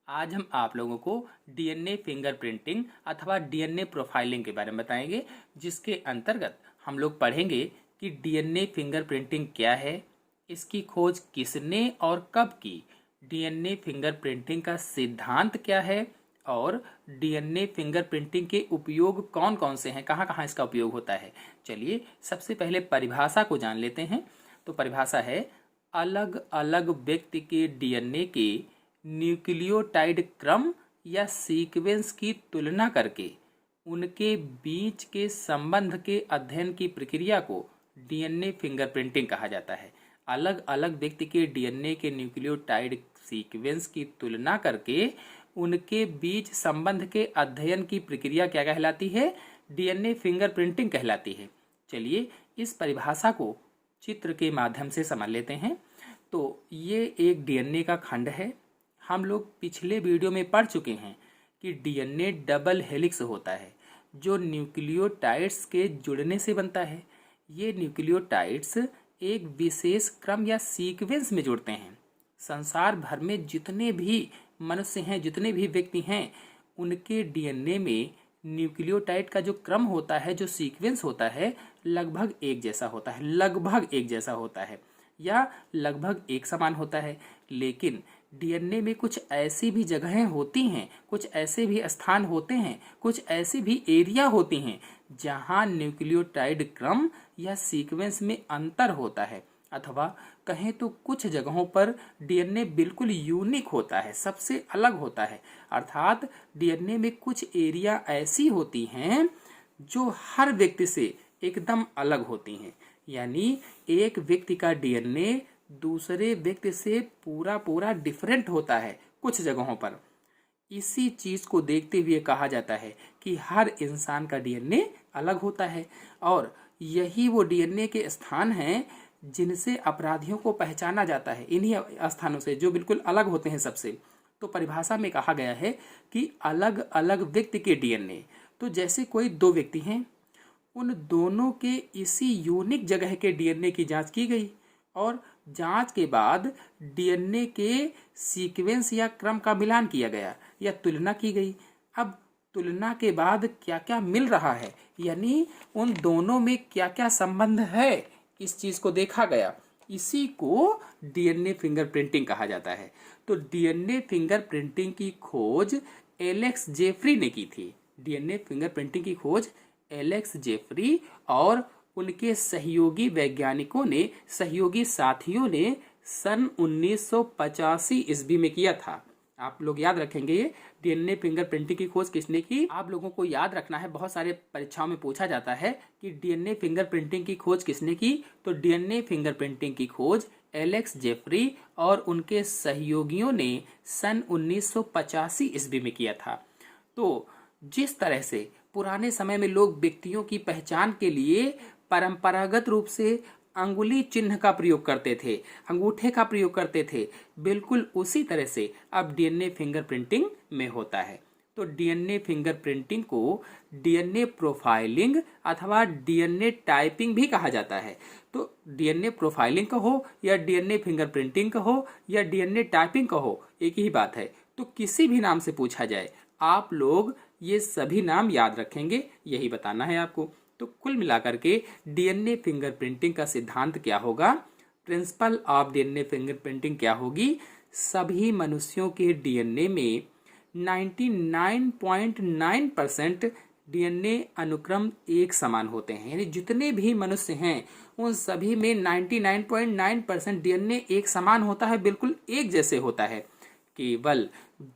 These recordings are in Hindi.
आज हम आप लोगों को डीएनए फिंगरप्रिंटिंग अथवा डीएनए प्रोफाइलिंग के बारे में बताएंगे, जिसके अंतर्गत हम लोग पढ़ेंगे कि डीएनए फिंगरप्रिंटिंग क्या है, इसकी खोज किसने और कब की, डीएनए फिंगरप्रिंटिंग का सिद्धांत क्या है और डीएनए फिंगरप्रिंटिंग के उपयोग कौन कौन से हैं, कहाँ कहाँ इसका उपयोग होता है। चलिए सबसे पहले परिभाषा को जान लेते हैं। तो परिभाषा है, अलग अलग व्यक्ति के डीएनए के न्यूक्लियोटाइड क्रम या सीक्वेंस की तुलना करके उनके बीच के संबंध के अध्ययन की प्रक्रिया को डीएनए फिंगरप्रिंटिंग कहा जाता है। अलग अलग व्यक्ति के डीएनए के न्यूक्लियोटाइड सीक्वेंस की तुलना करके उनके बीच संबंध के अध्ययन की प्रक्रिया क्या कहलाती है? डीएनए फिंगरप्रिंटिंग कहलाती है। चलिए इस परिभाषा को चित्र के माध्यम से समझ लेते हैं। तो ये एक डीएनए का खंड है। हम लोग पिछले वीडियो में पढ़ चुके हैं कि डीएनए डबल हेलिक्स होता है जो न्यूक्लियोटाइड्स के जुड़ने से बनता है। ये न्यूक्लियोटाइड्स एक विशेष क्रम या सीक्वेंस में जुड़ते हैं। संसार भर में जितने भी मनुष्य हैं, जितने भी व्यक्ति हैं, उनके डीएनए में न्यूक्लियोटाइड का जो क्रम होता है, जो सीक्वेंस होता है, लगभग एक जैसा होता है, लगभग एक जैसा होता है या लगभग एक समान होता है। लेकिन डीएनए में कुछ ऐसी भी जगहें होती हैं, कुछ ऐसे भी स्थान होते हैं, कुछ ऐसी भी एरिया होती हैं जहां न्यूक्लियोटाइड क्रम या सीक्वेंस में अंतर होता है, अथवा कहें तो कुछ जगहों पर डीएनए बिल्कुल यूनिक होता है, सबसे अलग होता है। अर्थात डीएनए में कुछ एरिया ऐसी होती हैं जो हर व्यक्ति से एकदम अलग होती हैं। यानी एक व्यक्ति का डीएनए दूसरे व्यक्ति से पूरा पूरा डिफरेंट होता है कुछ जगहों पर। इसी चीज को देखते हुए कहा जाता है कि हर इंसान का डीएनए अलग होता है और यही वो डीएनए के स्थान हैं जिनसे अपराधियों को पहचाना जाता है, इन्हीं स्थानों से जो बिल्कुल अलग होते हैं सबसे। तो परिभाषा में कहा गया है कि अलग अलग व्यक्ति के डीएनए, तो जैसे कोई दो व्यक्ति हैं, उन दोनों के इसी यूनिक जगह के डीएनए की जांच की गई और जांच के बाद डीएनए के सीक्वेंस या क्रम का मिलान किया गया या तुलना की गई। अब तुलना के बाद क्या क्या मिल रहा है, यानी उन दोनों में क्या क्या संबंध है, इस चीज को देखा गया। इसी को डीएनए फिंगरप्रिंटिंग कहा जाता है। तो डीएनए फिंगरप्रिंटिंग की खोज एलेक्स जेफरी ने की थी। डीएनए फिंगरप्रिंटिंग की खोज एलेक्स जेफरी और उनके सहयोगी वैज्ञानिकों ने, सहयोगी साथियों ने सन 1985 ईस्वी में किया था। आप लोग याद रखेंगे ये डीएनए फिंगरप्रिंटिंग की खोज किसने की। आप लोगों को याद रखना है, बहुत सारे परीक्षाओं में पूछा जाता है कि डीएनए फिंगरप्रिंटिंग की खोज किसने की। तो डीएनए फिंगरप्रिंटिंग की खोज एलेक्स जेफरी और उनके सहयोगियों ने सन 1985 ईस्वी में किया था। तो जिस तरह से पुराने समय में लोग व्यक्तियों की पहचान के लिए परंपरागत रूप से अंगुली चिन्ह का प्रयोग करते थे, अंगूठे का प्रयोग करते थे, बिल्कुल उसी तरह से अब डीएनए फिंगरप्रिंटिंग में होता है। तो डीएनए फिंगरप्रिंटिंग को डीएनए प्रोफाइलिंग अथवा डीएनए टाइपिंग भी कहा जाता है। तो डीएनए प्रोफाइलिंग कहो या डीएनए फिंगरप्रिंटिंग कहो या डीएनए टाइपिंग कहो, एक ही बात है। तो किसी भी नाम से पूछा जाए, आप लोग ये सभी नाम याद रखेंगे, यही बताना है आपको। तो कुल मिलाकर के डीएनए फिंगरप्रिंटिंग का सिद्धांत क्या होगा, प्रिंसिपल ऑफ डीएनए फिंगरप्रिंटिंग क्या होगी? सभी मनुष्यों के डीएनए में 99.9% डीएनए अनुक्रम एक समान होते हैं। यानी जितने भी मनुष्य हैं उन सभी में 99.9% डीएनए एक समान होता है, बिल्कुल एक जैसे होता है। केवल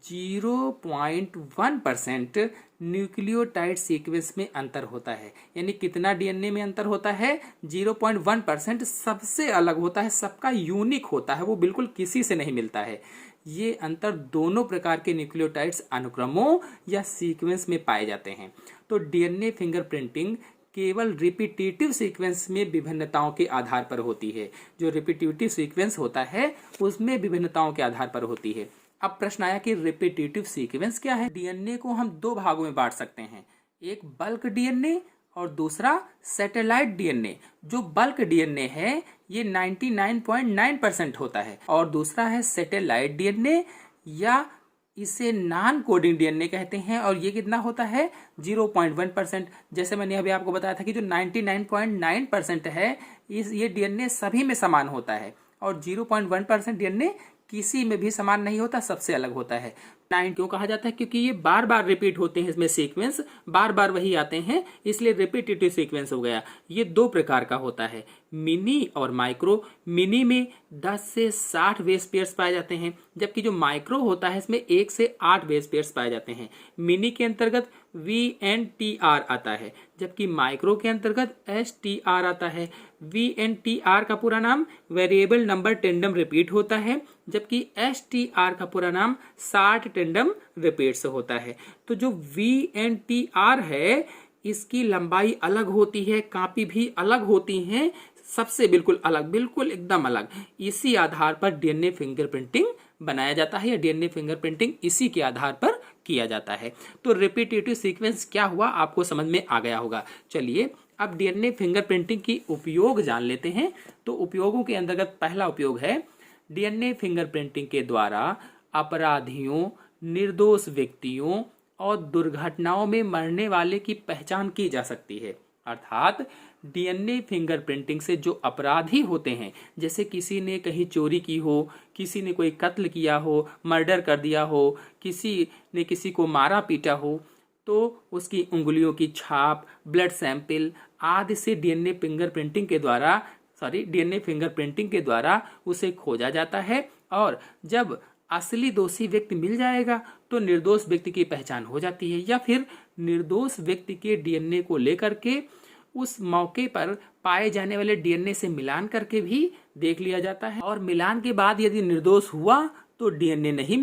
0.1% न्यूक्लियोटाइड सीक्वेंस में अंतर होता है। यानी कितना डीएनए में अंतर होता है? 0.1% सबसे अलग होता है, सबका यूनिक होता है, वो बिल्कुल किसी से नहीं मिलता है। ये अंतर दोनों प्रकार के न्यूक्लियोटाइड्स अनुक्रमों या सीक्वेंस में पाए जाते हैं। तो डीएनए फिंगरप्रिंटिंग केवल रिपीटेटिव सीक्वेंस में विभिन्नताओं के आधार पर होती है। जो रिपीटेटिव सीक्वेंस होता है उसमें विभिन्नताओं के आधार पर होती है। अब प्रश्न आया कि रिपीटेटिव सीक्वेंस क्या है। डीएनए को हम दो भागों में बांट सकते हैं, एक बल्क डीएनए और दूसरा सैटेलाइट डीएनए। जो बल्क डीएनए है ये 99.9% होता है और दूसरा है सैटेलाइट डीएनए या इसे नॉन कोडिंग डीएनए कहते हैं और ये कितना होता है 0.1%। जैसे मैंने अभी आपको बताया था कि जो 99.9% है ये डीएनए सभी में समान होता है और 0.1% डीएनए किसी में भी समान नहीं होता, सबसे अलग होता है। 9 क्यों कहा जाता है? क्योंकि ये बार बार रिपीट होते हैं, इसमें सीक्वेंस बार बार वही आते हैं, इसलिए रिपीटेटिव सीक्वेंस हो गया। ये दो प्रकार का होता है, मिनी और माइक्रो। मिनी में 10 से 60 बेस पेयर्स पाए जाते हैं, जबकि जो माइक्रो होता है इसमें 1 से 8 बेस पेयर्स पाए जाते हैं। मिनी के अंतर्गत VNTR आता है, जबकि माइक्रो के अंतर्गत STR आता है। VNTR का पूरा नाम वेरिएबल नंबर टेंडम रिपीट होता है, जबकि STR का पूरा नाम 60 टेंडम रिपीट्स होता है। तो जो VNTR है इसकी लंबाई अलग होती है, कापी भी अलग होती हैं, सबसे बिल्कुल अलग, बिल्कुल एकदम अलग। इसी आधार पर डीएनए फिंगरप्रिंटिंग बनाया जाता है या डीएनए फिंगरप्रिंटिंग इसी के आधार पर किया जाता है। तो रिपीटेटिव सीक्वेंस क्या हुआ आपको समझ में आ गया होगा। चलिए अब डीएनए फिंगरप्रिंटिंग की उपयोग जान लेते हैं। तो उपयोगों के अंतर्गत पहला उपयोग है डीएनए फिंगरप्रिंटिंग के द्वारा अपराधियों, निर्दोष व्यक्तियों और दुर्घटनाओं में मरने वाले की पहचान की जा सकती है। अर्थात डीएनए फिंगरप्रिंटिंग से जो अपराधी होते हैं, जैसे किसी ने कहीं चोरी की हो, किसी ने कोई कत्ल किया हो, मर्डर कर दिया हो, किसी ने किसी को मारा पीटा हो, तो उसकी उंगलियों की छाप, ब्लड सैंपल आदि से डीएनए फिंगरप्रिंटिंग के द्वारा उसे खोजा जाता है और जब असली दोषी व्यक्ति मिल जाएगा तो निर्दोष व्यक्ति की पहचान हो जाती है, या फिर निर्दोष व्यक्ति के डीएनए को लेकर के उस मौके पर पाए जाने वाले डीएनए से मिलान करके भी देख लिया जाता है। और मिलान के बाद यदि निर्दोष हुआ तो डीएनए नहीं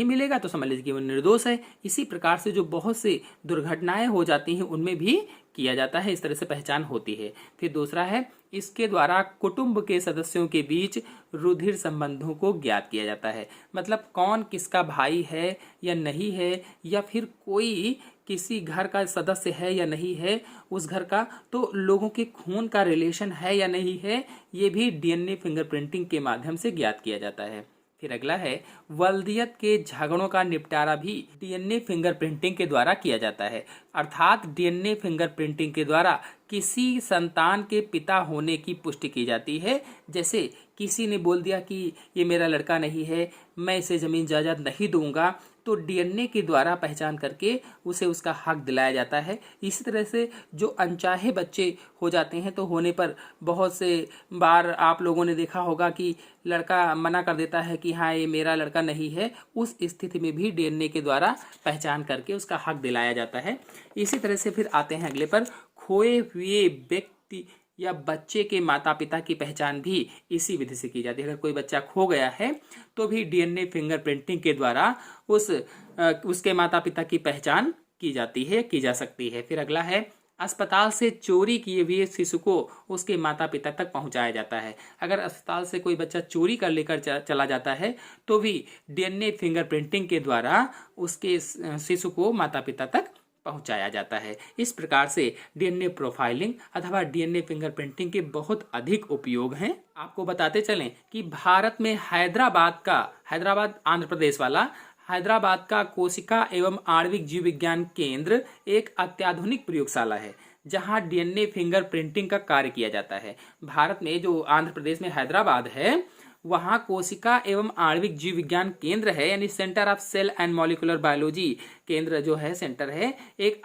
मिलेगा तो समझ लीजिए कि वो निर्दोष है। इसी प्रकार से जो बहुत सी दुर्घटनाएं हो जाती हैं उनमें भी किया जाता है, इस तरह से पहचान होती है। फिर दूसरा है, इसके द्वारा कुटुंब के सदस्यों के बीच रुधिर संबंधों को ज्ञात किया जाता है। मतलब कौन किसका भाई है या नहीं है, या फिर कोई किसी घर का सदस्य है या नहीं है उस घर का, तो लोगों के खून का रिलेशन है या नहीं है, ये भी डीएनए फिंगरप्रिंटिंग के माध्यम से ज्ञात किया जाता है। फिर अगला है, वल्दियत के झगड़ों का निपटारा भी डीएनए फिंगरप्रिंटिंग के द्वारा किया जाता है। अर्थात डीएनए फिंगरप्रिंटिंग के द्वारा किसी संतान के पिता होने की पुष्टि की जाती है। जैसे किसी ने बोल दिया कि ये मेरा लड़का नहीं है, मैं इसे जमीन जायदाद नहीं दूंगा, तो डीएनए के द्वारा पहचान करके उसे उसका हक दिलाया जाता है। इसी तरह से जो अनचाहे बच्चे हो जाते हैं, तो होने पर बहुत से बार आप लोगों ने देखा होगा कि लड़का मना कर देता है कि हाँ ये मेरा लड़का नहीं है, उस स्थिति में भी डीएनए के द्वारा पहचान करके उसका हक दिलाया जाता है। इसी तरह से फिर आते हैं अगले पर, खोए हुए व्यक्ति या बच्चे के माता पिता की पहचान भी इसी विधि से की जाती है। अगर कोई बच्चा खो गया है तो भी डीएनए फिंगरप्रिंटिंग के द्वारा उसके माता पिता की पहचान की जाती है, की जा सकती है। फिर अगला है, अस्पताल से चोरी किए हुए शिशु को उसके माता पिता तक पहुंचाया जाता है। अगर अस्पताल से कोई बच्चा चोरी कर लेकर चला जाता है तो भी डीएनए फिंगरप्रिंटिंग के द्वारा उसके शिशु को माता पिता तक पहुंचाया जाता है। इस प्रकार से डीएनए प्रोफाइलिंग अथवा डीएनए फिंगरप्रिंटिंग के बहुत अधिक उपयोग हैं। आपको बताते चलें कि भारत में हैदराबाद आंध्र प्रदेश वाला हैदराबाद का कोशिका एवं आणविक जीव विज्ञान केंद्र एक अत्याधुनिक प्रयोगशाला है जहां डीएनए फिंगरप्रिंटिंग का कार्य किया जाता है। भारत में जो आंध्र प्रदेश में हैदराबाद है वहां कोशिका एवं आणविक जीव विज्ञान केंद्र है, यानी centre of cell and molecular biology केंद्र जो है, सेंटर है, एक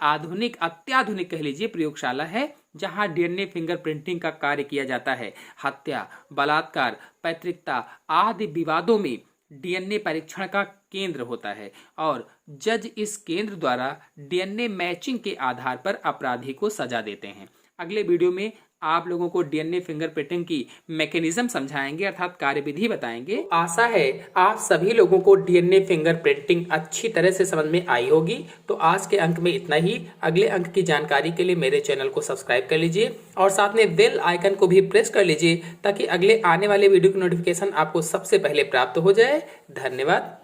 अत्याधुनिक कह लीजिए प्रयोगशाला है जहां डीएनए फिंगरप्रिंटिंग का कार्य किया जाता है। हत्या, बलात्कार, पैतृकता आदि विवादों में डीएनए परीक्षण का केंद्र होता है और जज इस केंद्र द्वारा डीएनए मैचिंग के आधार पर अपराधी को सजा देते हैं। अगले वीडियो में आप लोगों को डीएनए फिंगरप्रिंटिंग की मैकेनिज्म समझाएंगे, अर्थात कार्यविधि बताएंगे। आशा है आप सभी लोगों को डीएनए फिंगरप्रिंटिंग अच्छी तरह से समझ में आई होगी। तो आज के अंक में इतना ही। अगले अंक की जानकारी के लिए मेरे चैनल को सब्सक्राइब कर लीजिए और साथ में बेल आइकन को भी प्रेस कर लीजिए ताकि अगले आने वाले वीडियो की नोटिफिकेशन आपको सबसे पहले प्राप्त हो जाए। धन्यवाद।